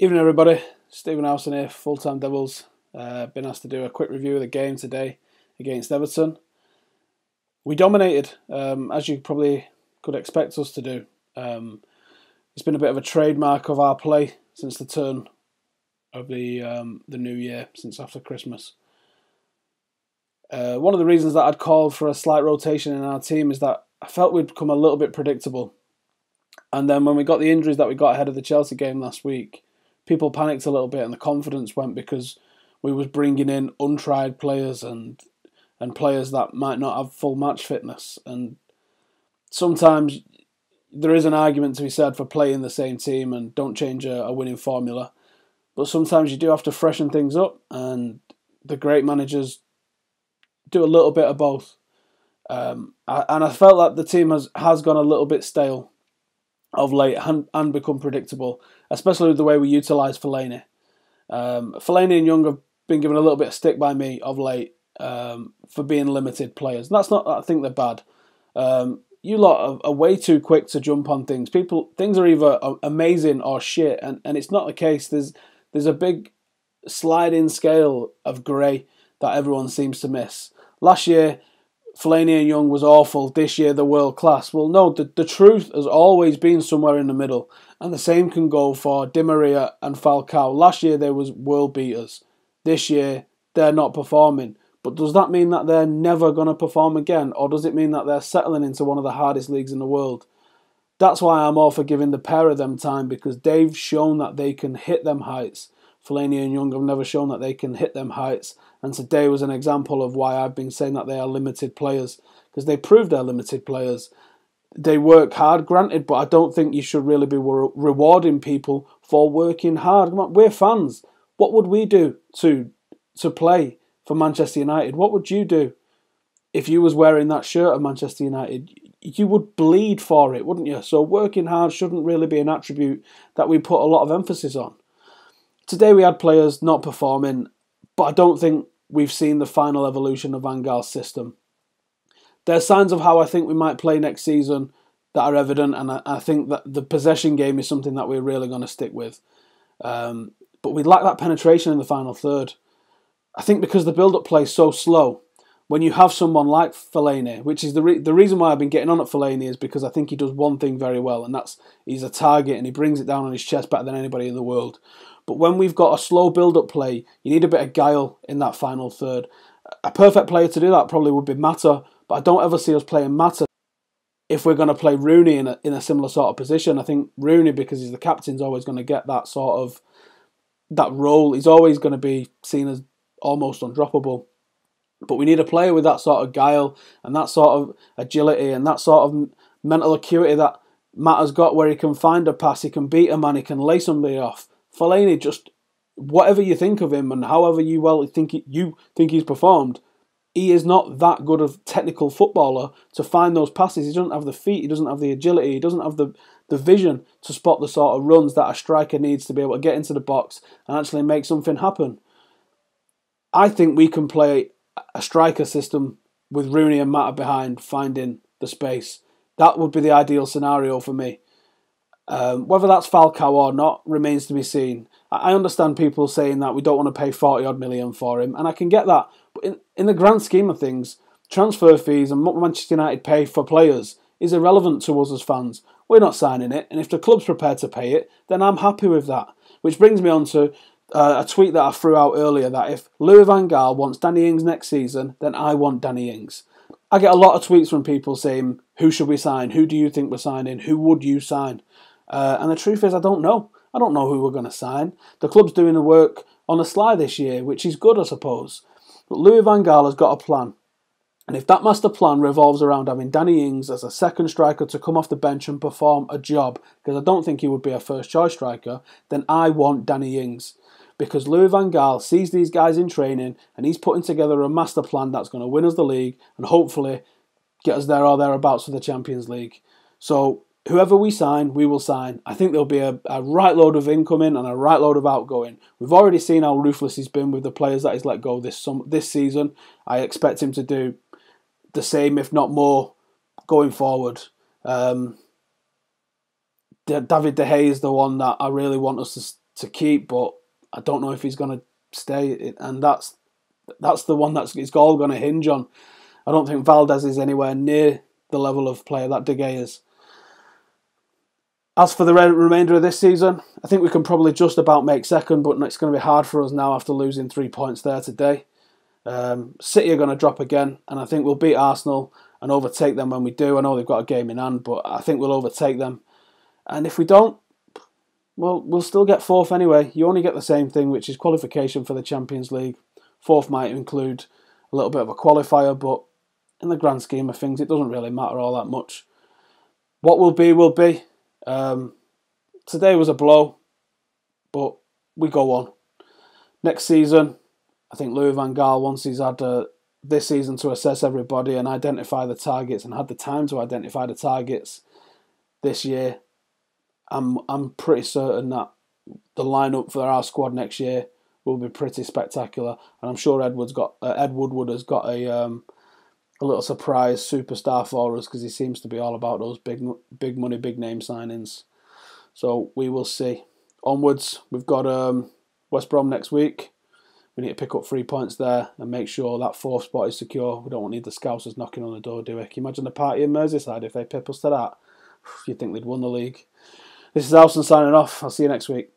Evening everybody, Stephen Howson here, Full-Time Devils. Been asked to do a quick review of the game today against Everton. We dominated, as you probably could expect us to do. It's been a bit of a trademark of our play since the turn of the new year, since after Christmas. One of the reasons that I'd called for a slight rotation in our team is that I felt we'd become a little bit predictable. And then when we got the injuries that we got ahead of the Chelsea game last week, people panicked a little bit and the confidence went because we was bringing in untried players and players that might not have full match fitness. And sometimes there is an argument to be said for playing the same team and don't change a winning formula. But sometimes you do have to freshen things up, and the great managers do a little bit of both. And I felt like the team has gone a little bit stale of late and become predictable, especially with the way we utilise Fellaini. Fellaini and Young have been given a little bit of stick by me of late for being limited players. And that's not that I think they're bad. You lot are way too quick to jump on things. Things are either amazing or shit, and it's not the case. There's a big sliding scale of grey that everyone seems to miss. Last year, Fellaini and Young was awful. This year, they're world class. Well, no, the truth has always been somewhere in the middle. And the same can go for Di Maria and Falcao. Last year, they was world beaters. This year, they're not performing. But does that mean that they're never going to perform again? Or does it mean that they're settling into one of the hardest leagues in the world? That's why I'm all for giving the pair of them time, because they've shown that they can hit them heights. Fellaini and Young have never shown that they can hit them heights. And today was an example of why I've been saying that they are limited players, because they proved they're limited players. They work hard, granted, but I don't think you should really be rewarding people for working hard. Come on, we're fans. What would we do to play for Manchester United? What would you do if you was wearing that shirt of Manchester United? You would bleed for it, wouldn't you? So working hard shouldn't really be an attribute that we put a lot of emphasis on. Today we had players not performing, but I don't think we've seen the final evolution of Van Gaal's system. There's signs of how I think we might play next season that are evident, and I think that the possession game is something that we're really going to stick with. But we lack that penetration in the final third. I think because the build-up play is so slow, when you have someone like Fellaini, which is the reason why I've been getting on at Fellaini, is because I think he does one thing very well, and that's he's a target and he brings it down on his chest better than anybody in the world. But when we've got a slow build-up play, you need a bit of guile in that final third. A perfect player to do that probably would be Mata, but I don't ever see us playing Mata if we're going to play Rooney in a similar sort of position. I think Rooney, because he's the captain, is always going to get that sort of that role. He's always going to be seen as almost undroppable. But we need a player with that sort of guile and that sort of agility and that sort of mental acuity that Matt has got, where he can find a pass, he can beat a man, he can lay somebody off. Fellaini, just whatever you think of him and however you think he's performed, he is not that good of technical footballer to find those passes. He doesn't have the feet, he doesn't have the agility, he doesn't have the vision to spot the sort of runs that a striker needs to be able to get into the box and actually make something happen. I think we can play a striker system with Rooney and Mata behind, finding the space. That would be the ideal scenario for me. Whether that's Falcao or not remains to be seen. I understand people saying that we don't want to pay 40-odd million for him, and I can get that. But in the grand scheme of things, transfer fees and what Manchester United pay for players is irrelevant to us as fans. We're not signing it, and if the club's prepared to pay it, then I'm happy with that. Which brings me on to a tweet that I threw out earlier, that if Louis van Gaal wants Danny Ings next season, then I want Danny Ings. I get a lot of tweets from people saying, who should we sign? Who do you think we're signing? Who would you sign? And the truth is, I don't know. I don't know who we're going to sign. The club's doing the work on the sly this year, which is good, I suppose. But Louis van Gaal has got a plan. And if that master plan revolves around having Danny Ings as a second striker to come off the bench and perform a job, because I don't think he would be a first choice striker, then I want Danny Ings. Because Louis van Gaal sees these guys in training and he's putting together a master plan that's going to win us the league and hopefully get us there or thereabouts for the Champions League. So whoever we sign, we will sign. I think there'll be a right load of incoming and a right load of outgoing. We've already seen how ruthless he's been with the players that he's let go this season. I expect him to do the same, if not more, going forward. David De Gea is the one that I really want us to keep, but I don't know if he's going to stay, and that's the one that's it's all going to hinge on. I don't think Valdez is anywhere near the level of player that De Gea is. As for the remainder of this season, I think we can probably just about make second, but it's going to be hard for us now after losing 3 points there today. City are going to drop again, and I think we'll beat Arsenal and overtake them when we do. I know they've got a game in hand, but I think we'll overtake them. And if we don't, well, we'll still get fourth anyway. You only get the same thing, which is qualification for the Champions League. Fourth might include a little bit of a qualifier, but in the grand scheme of things, it doesn't really matter all that much. What will be, will be. Today was a blow, but we go on. Next season, I think Louis van Gaal, once he's had this season to assess everybody and identify the targets and had the time to identify the targets this year, I'm pretty certain that the lineup for our squad next year will be pretty spectacular, and I'm sure Ed Woodward has got a little surprise superstar for us, because he seems to be all about those big money, big name signings. So we will see. Onwards, we've got West Brom next week. We need to pick up 3 points there and make sure that fourth spot is secure. We don't need the Scousers knocking on the door, do we? Can you imagine the party in Merseyside if they pip us to that? You'd think they'd won the league. This is Alson signing off. I'll see you next week.